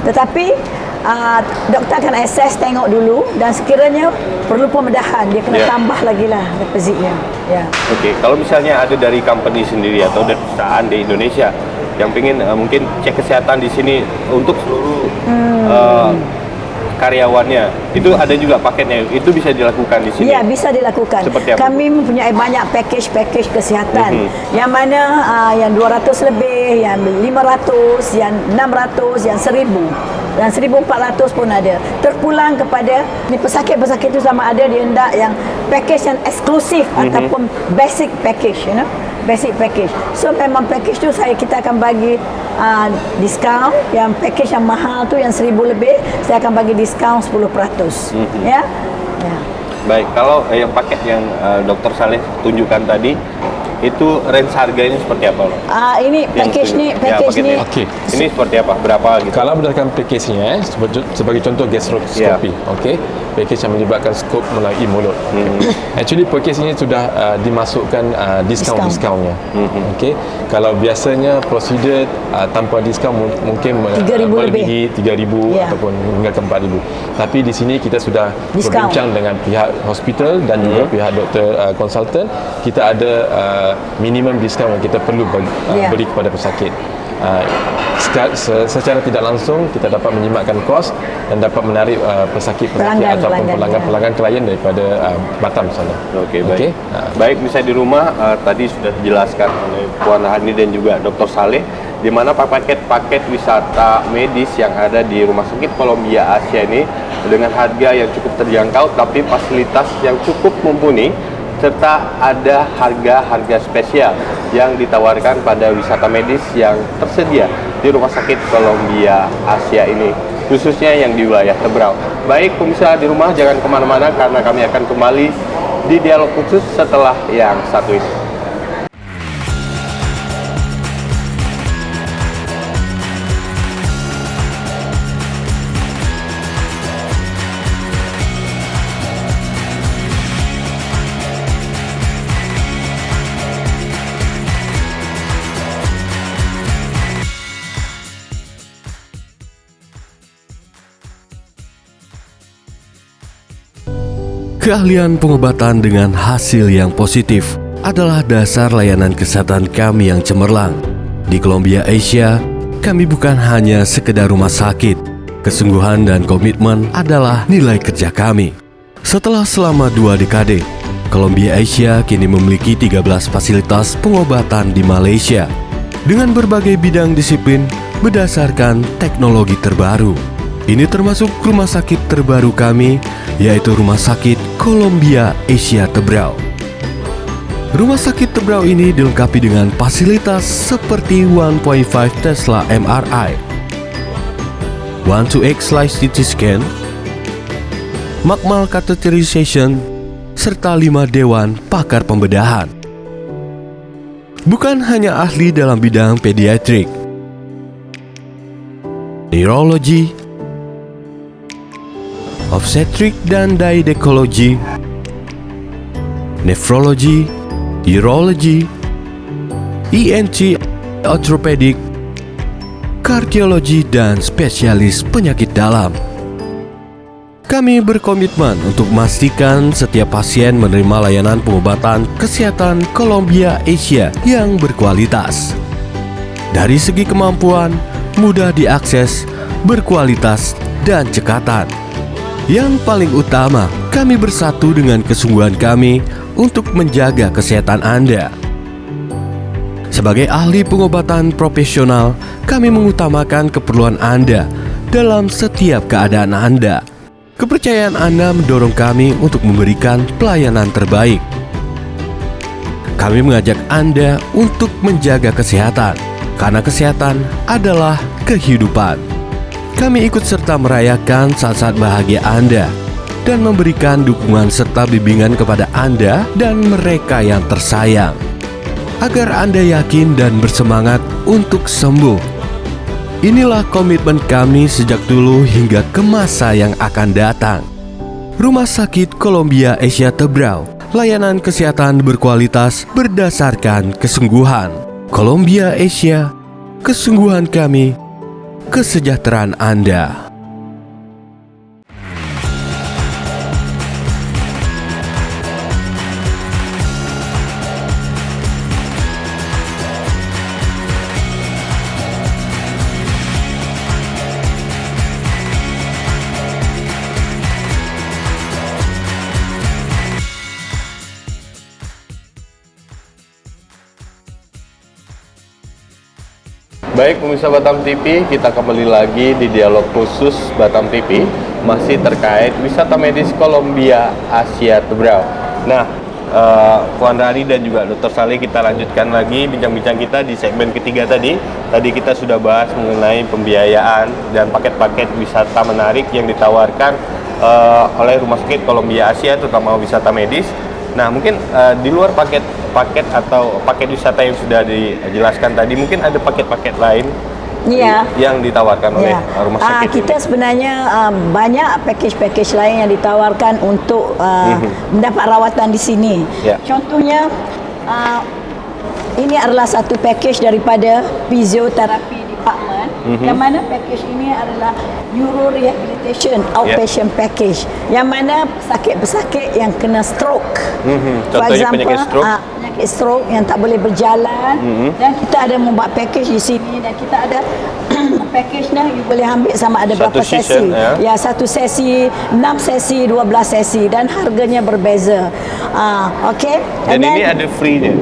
Tetapi doktor akan assess, tengok dulu, dan sekiranya perlu pembedahan, dia kena tambah lagi lah depositnya.
Okey, kalau misalnya ada dari company sendiri atau dari perusahaan di Indonesia yang ingin mungkin cek kesehatan di sini untuk seluruh karyawannya, itu ada juga paketnya, itu bisa dilakukan di sini?
Ya, bisa dilakukan.
Seperti apa?
Kami mempunyai banyak package kesihatan, yang mana yang 200 lebih, yang 500, yang 600, yang 1,000 dan 1,400 pun ada. Terpulang kepada ni pesakit-pesakit itu sama ada dia hendak yang package yang eksklusif ataupun basic package, basic package. So memang package tu kita akan bagi diskaun. Yang package yang mahal tu yang 1,000 lebih, saya akan bagi diskaun 10%. Ya.
Baik, kalau yang paket yang Dr. Saleh tunjukkan tadi, itu range harganya seperti apa, Pak?
Ini package ni
Okey.
Ini seperti apa? Berapa gitu?
Kalau berdasarkan package-nya, sebagai contoh gastroskopi, okey, package yang melibatkan skop melalui mulut. Actually package ini sudah dimasukkan diskaun-diskaunnya. Okey, kalau biasanya prosedur tanpa diskaun mungkin
3,000
melebihi 3,000 ataupun hingga ke 4,000. Tapi di sini kita sudah berbincang dengan pihak hospital dan juga pihak doktor konsultan. Kita ada minimum diskaun yang kita perlu beri kepada pesakit. Secara tidak langsung kita dapat menjimatkan kos dan dapat menarik pesakit-pesakit ataupun pelanggan klien daripada Batam sana.
Okey, baik. Baik, bisa di rumah tadi sudah dijelaskan oleh Puan Hani dan juga Dr. Saleh di mana paket-paket wisata medis yang ada di Rumah Sakit Columbia Asia ini dengan harga yang cukup terjangkau tapi fasilitas yang cukup mumpuni, serta ada harga-harga spesial yang ditawarkan pada wisata medis yang tersedia di Rumah Sakit Columbia Asia ini, khususnya yang di wilayah Tebrau. Baik, pemirsa di rumah jangan kemana-mana karena kami akan kembali di dialog khusus setelah yang satu ini.
Keahlian pengobatan dengan hasil yang positif adalah dasar layanan kesehatan kami yang cemerlang. Di Columbia Asia, kami bukan hanya sekedar rumah sakit. Kesungguhan dan komitmen adalah nilai kerja kami. Setelah selama 2 dekade, Columbia Asia kini memiliki 13 fasilitas pengobatan di Malaysia dengan berbagai bidang disiplin berdasarkan teknologi terbaru. Ini termasuk rumah sakit terbaru kami, yaitu Rumah Sakit Columbia Asia Tebrau. Rumah sakit Tebrau ini dilengkapi dengan fasilitas seperti 1.5 Tesla MRI, 1/2X slice CT scan, makmal catheterization, serta 5 dewan pakar pembedahan. Bukan hanya ahli dalam bidang pediatrik, neurologi, obstetrik dan gynecology, nefrologi, urologi, ENT, orthopedic, kardiologi, dan spesialis penyakit dalam. Kami berkomitmen untuk memastikan setiap pasien menerima layanan pengobatan kesehatan Columbia Asia yang berkualitas. Dari segi kemampuan, mudah diakses, berkualitas, dan cekatan. Yang paling utama, kami bersatu dengan kesungguhan kami untuk menjaga kesehatan Anda. Sebagai ahli pengobatan profesional, kami mengutamakan keperluan Anda dalam setiap keadaan Anda. Kepercayaan Anda mendorong kami untuk memberikan pelayanan terbaik. Kami mengajak Anda untuk menjaga kesehatan, karena kesehatan adalah kehidupan. Kami ikut serta merayakan saat-saat bahagia Anda dan memberikan dukungan serta bimbingan kepada Anda dan mereka yang tersayang, agar Anda yakin dan bersemangat untuk sembuh. Inilah komitmen kami sejak dulu hingga ke masa yang akan datang. Rumah Sakit Columbia Asia Tebrau, layanan kesehatan berkualitas berdasarkan kesungguhan. Columbia Asia, kesungguhan kami, kesejahteraan Anda.
Baik pemirsa Batam TV, kita kembali lagi di dialog khusus Batam TV, masih terkait wisata medis Columbia Asia Tebrau. Nah, Puan Rani dan juga Dr. Saleh, kita lanjutkan lagi bincang-bincang kita di segmen ketiga tadi. Tadi kita sudah bahas mengenai pembiayaan dan paket-paket wisata menarik yang ditawarkan oleh Rumah Sakit Columbia Asia, terutama wisata medis. Nah, mungkin di luar paket atau paket wisata yang sudah dijelaskan tadi, mungkin ada paket-paket lain yang ditawarkan oleh rumah sakit
kita
ini.
Sebenarnya banyak package lain yang ditawarkan untuk mendapat rawatan di sini. Contohnya ini adalah satu package daripada Physiotherapy Department, yang mana package ini adalah Neuro Rehabilitation Outpatient Package, yang mana pesakit-pesakit yang kena stroke,
Contohnya penyakit stroke,
penyakit stroke yang tak boleh berjalan, dan kita ada membuat package di sini, dan kita ada package-nya you boleh ambil sama ada berapa sesi. Satu sesi, 6 sesi, 12 sesi, dan harganya berbeza. Okey.
Dan ini ada free-nya.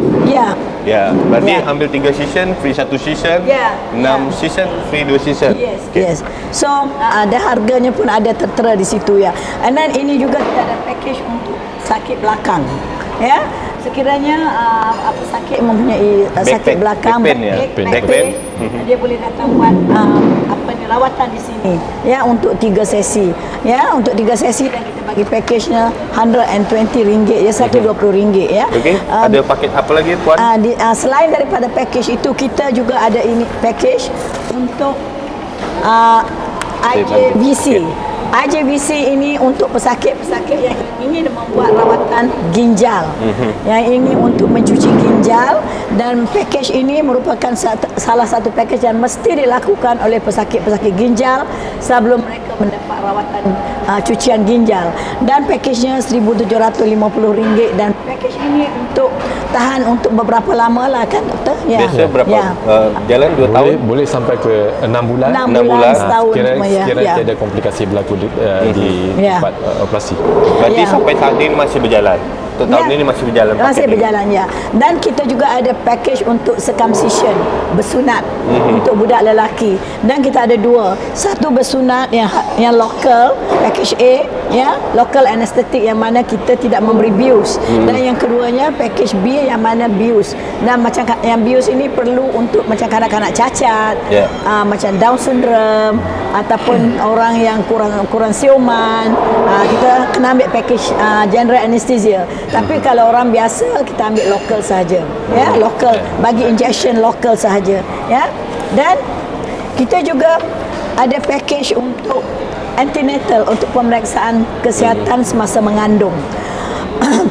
Ya, berarti ambil 3 season, free 1 season, 6 season, free 2 season.
Yes. So, ada harganya pun ada tertera di situ ya. And then ini juga kita ada package untuk sakit belakang. Ya. Sekiranya sakit mempunyai sakit belakang, back pain, dia boleh datang buat rawatan di sini ya, untuk 3 sesi. Ya, untuk 3 sesi, dan kita bagi package-nya RM120 ya, RM120 ya.
Okey. Ada paket apa lagi Puan?
Selain daripada package itu, kita juga ada ini package untuk IJVC. IJVC ini untuk pesakit-pesakit yang ingin membuat rawatan ginjal, yang ingin untuk mencuci ginjal, dan package ini merupakan salah satu package yang mesti dilakukan oleh pesakit-pesakit ginjal sebelum mereka mendapat rawatan cucian ginjal. Dan package-nya RM1,750, dan package ini untuk tahan untuk beberapa lama lah kan, doktor?
Biasa berapa? Jalan 2 tahun?
Boleh sampai ke 6 bulan.
6 bulan, setahun.
Sekiranya tidak ada komplikasi berlaku di tempat operasi.
Berarti sampai saat ini masih berjalan? Untuk tahun ini masih berjalan?
Masih berjalan, ya. Dan kita juga ada package untuk circumcision, bersunat untuk budak lelaki. Dan kita ada 2. Satu bersunat yang lokal, package A, ya, local anesthetic, yang mana kita tidak memberi bius. Dan yang keduanya package B, yang mana bius. Dan macam yang bius ini perlu untuk macam kanak-kanak cacat, macam Down syndrome, ataupun orang yang kurang siuman, kita kena ambil package general anesthesia. Tapi kalau orang biasa, kita ambil lokal sahaja, ya, lokal, bagi injection lokal sahaja, ya. Dan kita juga ada package untuk antenatal, untuk pemeriksaan kesihatan semasa mengandung.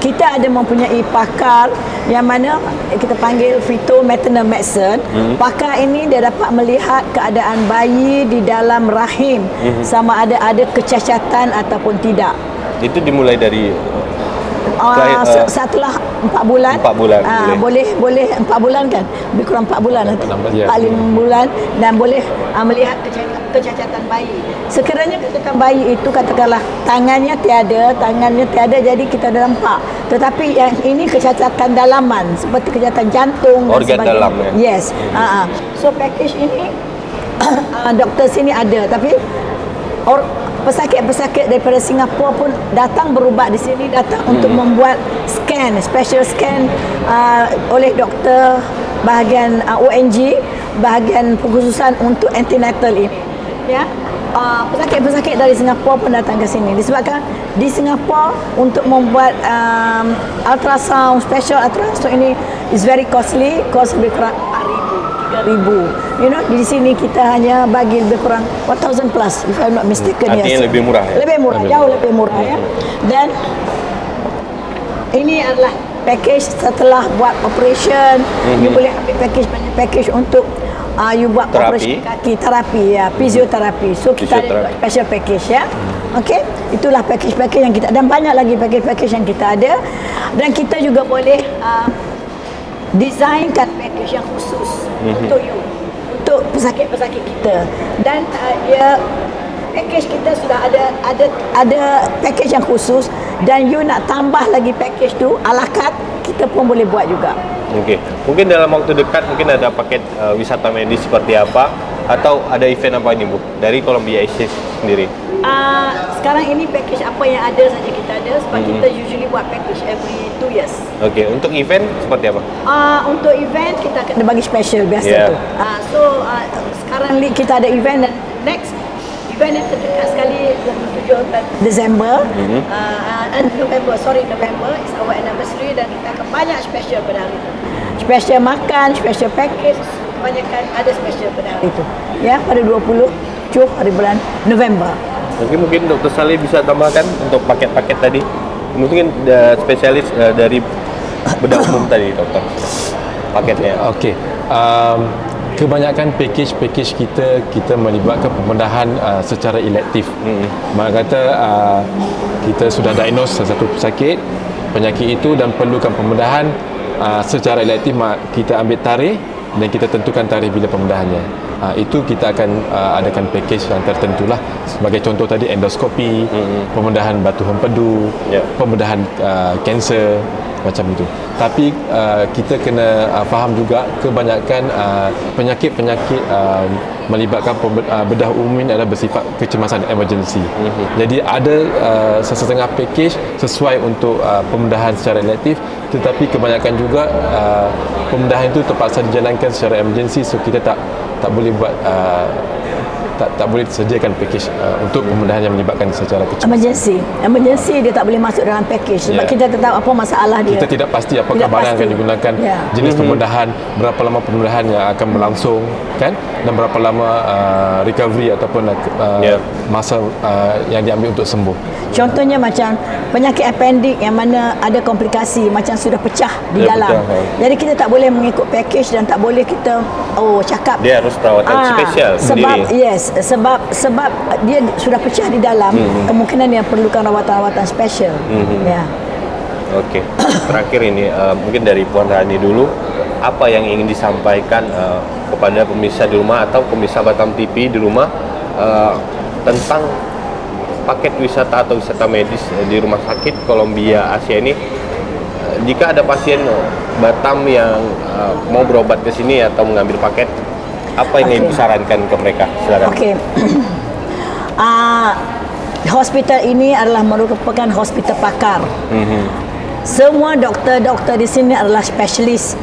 kita ada mempunyai pakar yang mana kita panggil fetal maternal medicine. Pakar ini dia dapat melihat keadaan bayi di dalam rahim sama ada kecacatan ataupun tidak.
Itu dimulai dari
Setelah 4 bulan.
4 bulan,
boleh 4 bulan kan? Lebih kurang 4 bulan nanti. 4-5 bulan dan boleh melihat kecacatan bayi. Sekiranya kecacatan bayi itu katakanlah tangannya tiada jadi kita dah nampak. Tetapi yang ini kecacatan dalaman seperti kecacatan jantung
organ
dan sebagainya.
dalam ya.
Yes. So package ini doktor sini ada tapi pesakit-pesakit daripada Singapura pun datang berubat di sini, datang untuk membuat scan, special scan oleh doktor bahagian ONG, bahagian pengkhususan untuk antenatal ini. Ya. Pesakit-pesakit dari Singapura pun datang ke sini disebabkan di Singapura untuk membuat ultrasound, special ultrasound ini is very costly, cost lebih kurang 4,000, 3,000. You know, di sini kita hanya bagi lebih kurang 1,000 plus if I'm not mistaken.
Artinya lebih murah ya?
Lebih murah, jauh lebih murah ya. Dan ini adalah package setelah buat operation, you boleh ambil package untuk you buat operation kaki, terapi ya, fisioterapi. So kita ada special package ya. Okey, itulah package-package yang kita dan banyak lagi package-package yang kita ada dan kita juga boleh desainkan package yang khusus untuk you, untuk pesakit-pesakit kita dan package kita sudah ada package yang khusus dan you nak tambah lagi package tu ala carte kita pun boleh buat juga.
Okey, mungkin dalam waktu dekat mungkin ada paket wisata medis seperti apa atau ada event apa ini Bu dari Columbia Asia sendiri?
Sekarang ini package apa yang ada saja kita ada sebab kita usually buat package every 2 years.
Okey, untuk event seperti apa?
Untuk event kita akan bagi special biasa tu. So sekarang ni kita ada event dan next event yang terdekat sekali 27 Desember November is our anniversary dan kita akan banyak special pada hari itu. Special makan, special package, kebanyakan ada special pada hari itu. Ya, pada 27 hari bulan November.
Mungkin Dr. Saleh bisa tambahkan untuk paket-paket tadi. Mungkin spesialis dari bedah umum tadi dokter. Paketnya.
Okey. Kebanyakan package kita melibatkan pembedahan secara elektif. Maksud kata kita sudah diagnose sesuatu penyakit itu dan perlukan pembedahan secara elektif, kita ambil tarikh dan kita tentukan tarikh bila pembedahannya. Itu kita akan adakan package yang tertentulah. Sebagai contoh tadi endoskopi, pembedahan batu hempedu, pembedahan kanser macam itu. Tapi kita kena faham juga kebanyakan penyakit-penyakit melibatkan bedah umum ini adalah bersifat kecemasan emergency. Jadi ada sesetengah package sesuai untuk pembedahan secara elektif, tetapi kebanyakan juga pembedahan itu terpaksa dijalankan secara emergency, so kita tak boleh buat tak boleh sediakan package untuk pembedahan yang melibatkan secara kecemasan.
Emergency dia tak boleh masuk dalam package sebab kita tak tahu apa masalah dia.
Kita tidak pasti apakah barang akan digunakan, jenis pembedahan, berapa lama pembedahan yang akan berlangsung kan, dan berapa lama recovery ataupun masa yang diambil untuk sembuh.
Contohnya macam penyakit appendix yang mana ada komplikasi macam sudah pecah di dalam. Jadi kita tak boleh mengikut package dan tak boleh kita cakap
dia harus perawatan spesial
sebab
sendiri.
Sebab dia sudah pecah di dalam, kemungkinan dia perlukan rawatan-rawatan special. Ya.
Okey. Terakhir ini mungkin dari Puan Rani dulu, apa yang ingin disampaikan kepada pemirsa di rumah atau pemirsa Batam TV di rumah tentang paket wisata atau wisata medis di rumah sakit Columbia Asia ini. Jika ada pasien Batam yang mau berobat ke sini atau mengambil paket, apa yang ingin disarankan ke mereka? Silakan.
Okey. Hospital ini adalah merupakan hospital pakar. Semua doktor-doktor di sini adalah spesialis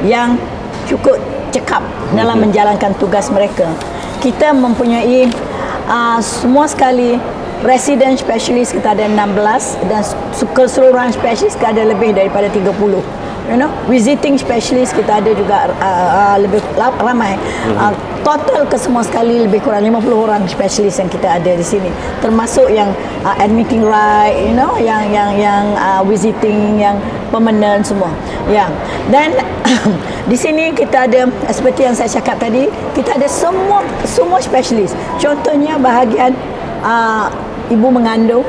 yang cukup cekap dalam menjalankan tugas mereka. Kita mempunyai semua sekali resident specialist kita ada 16 dan keseluruhan specialist kita ada lebih daripada 30 visiting specialist kita ada juga lebih ramai. Total ke semua sekali lebih kurang 50 orang specialist yang kita ada di sini, termasuk yang admitting right, yang visiting, yang permanent semua. Ya. Dan di sini kita ada seperti yang saya cakap tadi, kita ada semua specialist. Contohnya bahagian ibu mengandung,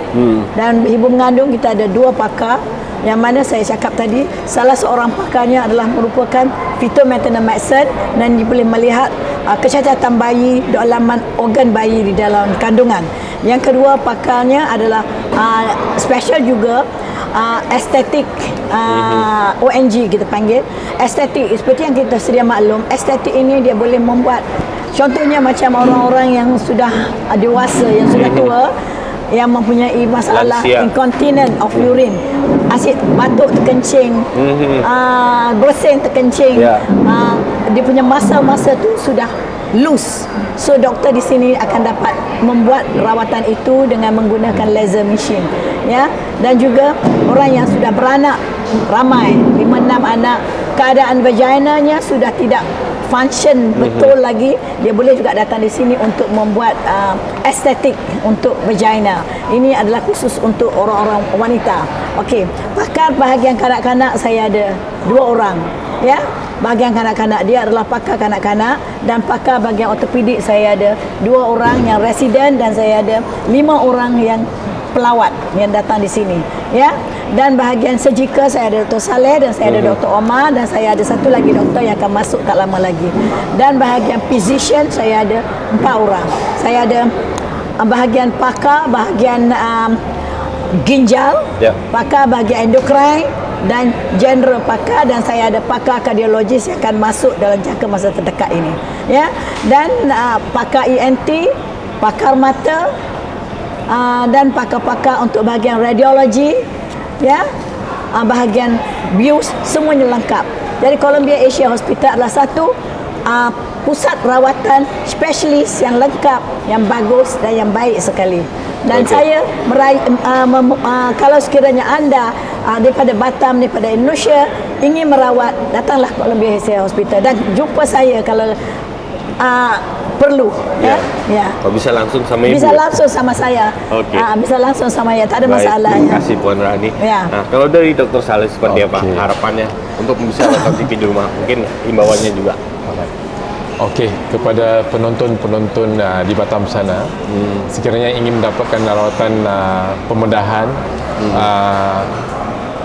dan ibu mengandung kita ada 2 pakar, yang mana saya cakap tadi salah seorang pakarnya adalah merupakan fetal maternal medicine, dan dia boleh melihat kecacatan bayi, dalaman organ bayi di dalam kandungan. Yang kedua pakarnya adalah special juga estetik, ONG kita panggil estetik. Seperti yang kita sedia maklum, estetik ini dia boleh membuat, contohnya macam orang-orang yang sudah dewasa, yang sudah tua, yang mempunyai masalah incontinent of urine, asid batuk terkencing, bersin terkencing, dia punya masa-masa tu sudah loose. So doktor di sini akan dapat membuat rawatan itu dengan menggunakan laser machine, ya. Dan juga orang yang sudah beranak ramai, 5-6 anak, keadaan vaginanya sudah tidak function betul lagi, dia boleh juga datang di sini untuk membuat estetik untuk vagina. Ini adalah khusus untuk orang-orang wanita. Okey, pakar bahagian kanak-kanak saya ada 2 orang, ya. Bahagian kanak-kanak dia adalah pakar kanak-kanak, dan pakar bahagian ortopedik saya ada 2 orang yang residen, dan saya ada 5 orang yang pelawat yang datang di sini, ya. Dan bahagian surgical saya ada Dr. Saleh, dan saya ada Dr. Omar, dan saya ada satu lagi doktor yang akan masuk tak lama lagi. Dan bahagian physician saya ada 4 orang. Saya ada bahagian pakar bahagian ginjal, pakar bahagian endokrine, dan general pakar, dan saya ada pakar kardiologis yang akan masuk dalam jangka masa terdekat ini, ya. Dan pakar ENT, pakar mata, dan pakar-pakar untuk bahagian radiologi, ya, bahagian bius, semuanya lengkap. Jadi Columbia Asia Hospital adalah satu pusat rawatan spesialis yang lengkap, yang bagus dan yang baik sekali. Dan saya kalau sekiranya anda daripada Batam, daripada Indonesia ingin merawat, datanglah Columbia Asia Hospital dan jumpa saya kalau perlu, ya.
Oh, bisa langsung sama ibu?
Bisa langsung sama saya. Bisa langsung sama ya, tak ada masalah.
Terima kasih Puan Rani. Nah, kalau dari Dr. Saleh seperti apa harapannya untuk bisa Batam TV di rumah? Mungkin himbauannya juga.
Okey, kepada penonton-penonton di Batam sana, sekiranya ingin mendapatkan rawatan pembedahan,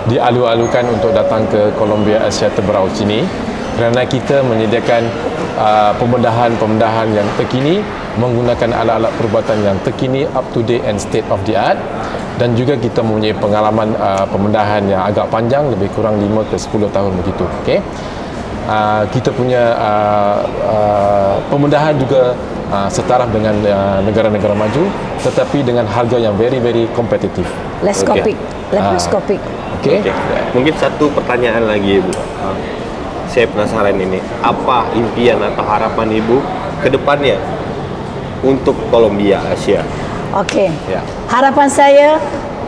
dialu-alukan untuk datang ke Columbia Asia Tebrau sini, kerana kita menyediakan pembedahan yang terkini menggunakan alat-alat perubatan yang terkini, up to date and state of the art, dan juga kita mempunyai pengalaman pembedahan yang agak panjang, lebih kurang 5 ke 10 tahun begitu. Okey. Kita punya pembedahan juga setaraf dengan negara-negara maju, tetapi dengan harga yang very kompetitif.
Laparoscopik.
Okey.
Mungkin satu pertanyaan lagi Ibu. Saya penasaran ini, apa impian atau harapan Ibu ke depannya untuk Columbia Asia?
Okey. Harapan saya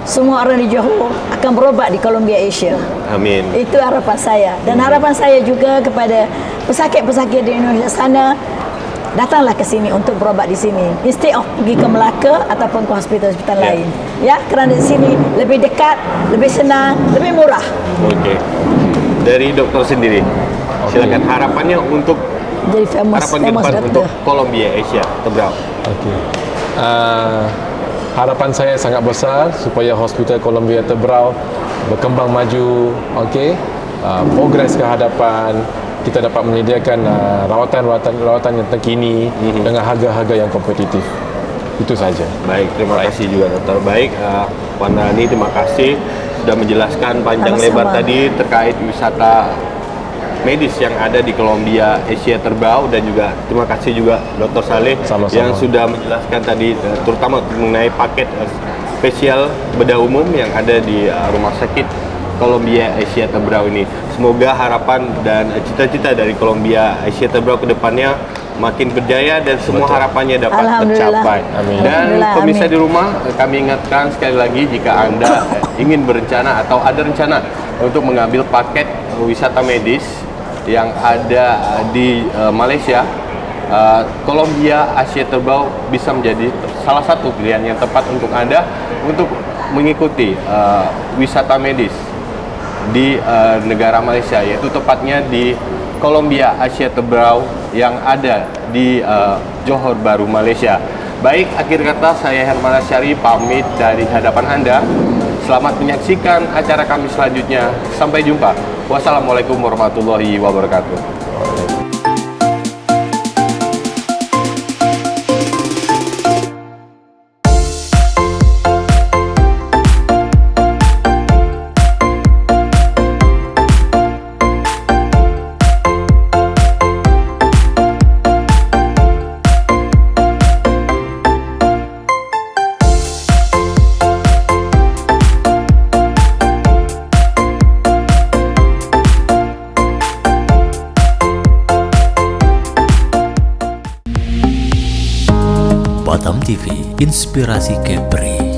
semua orang di Johor akan berobat di Columbia Asia.
Amin. Itu
harapan saya. Dan harapan saya juga kepada pesakit-pesakit di Indonesia sana, datanglah ke sini untuk berobat di sini, instead of pergi ke Melaka ataupun ke hospital-hospital lain. Ya, kerana di sini lebih dekat, lebih senang, lebih murah.
Okey. Dari dokter sendiri, silakan harapannya untuk
jadi famous
depan untuk Columbia Asia Tebrau.
Okey. Harapan saya sangat besar supaya Hospital Columbia Tebrau berkembang maju, okey, progres ke hadapan, kita dapat menyediakan rawatan yang terkini dengan harga-harga yang kompetitif. Itu saja.
Baik, terima kasih juga dokter. Baik, Puan Rani, terima kasih sudah menjelaskan panjang lebar tadi terkait wisata medis yang ada di Columbia Asia Terbau, dan juga terima kasih juga Dr. Saleh yang sudah menjelaskan tadi terutama mengenai paket spesial bedah umum yang ada di Rumah Sakit Columbia Asia Tebrau ini. Semoga harapan dan cita-cita dari Columbia Asia Tebrau ke depannya makin berjaya dan semua
Betul.
harapannya dapat
Alhamdulillah.
tercapai.
Amin.
Dan
Alhamdulillah,
pemirsa
amin.
di rumah, kami ingatkan sekali lagi jika Anda ingin berencana atau ada rencana untuk mengambil paket wisata medis yang ada di Malaysia, Colombia Asia Terbau bisa menjadi salah satu pilihan yang tepat untuk Anda untuk mengikuti wisata medis di negara Malaysia, yaitu tepatnya di Colombia Asia Terbau yang ada di Johor Bahru, Malaysia. Baik, akhir kata saya Herman Asyari pamit dari hadapan Anda. Selamat menyaksikan acara kami selanjutnya. Sampai jumpa. Wassalamualaikum warahmatullahi wabarakatuh.
Batam TV, inspirasi Kepri.